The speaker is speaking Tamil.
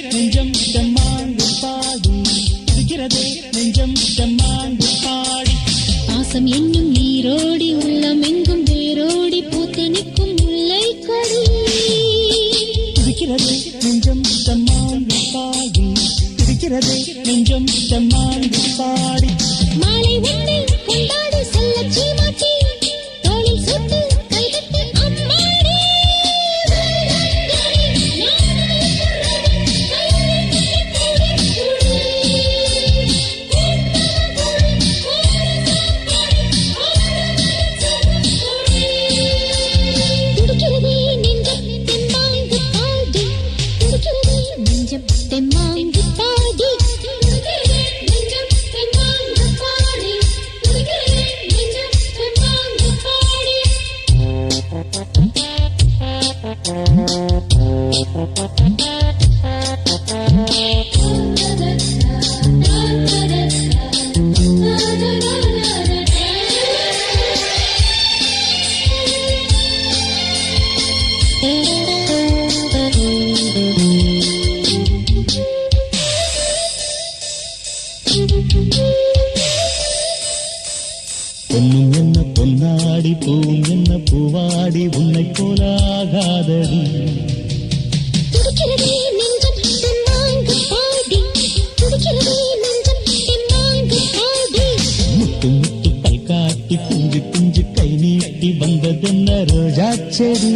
நெஞ்சம் செம்மாங்கு பாடி துடிக்கிறதே நெஞ்சம் செம்மாங்கு பாடி பாசம் என்னும் நீரோடி உள்ளம் எங்கும் வேரோடி பூத்து நிற்கும் முல்லை கொடி துடிக்கிறதே நெஞ்சம் செம்மாங்கு பாடி துடிக்கிறதே நெஞ்சம் செம்மாங்கு பாடி மாலை உன்னை கொண்டாடி செல்ல சீமாட்டி தோளில் சுட்டு கைதட்டி அம்மாடி துடிக்கிறதே நெஞ்சம் தெம்மாங்கு பாடி துடிக்கிறதே நெஞ்சம் தெம்மாங்கு பாடி நெஞ்சம் தெம்மாங்கு பாடி துடிக்கிறதே நெஞ்சம் தெம்மாங்கு பாடி பொன்னும் என்ன பொன்னாடி பூவும் என்ன பூவாடி உன்னை போல ஆகாதடி துடிக்கிறதே நெஞ்சம் தெம்மாங்கு பாடி துடிக்கிறதே நெஞ்சம் தெம்மாங்கு பாடி முத்து முத்து பல் காட்டி குஞ்சு குஞ்சு கை நீட்டி வந்ததென்ன ரோஜா செடி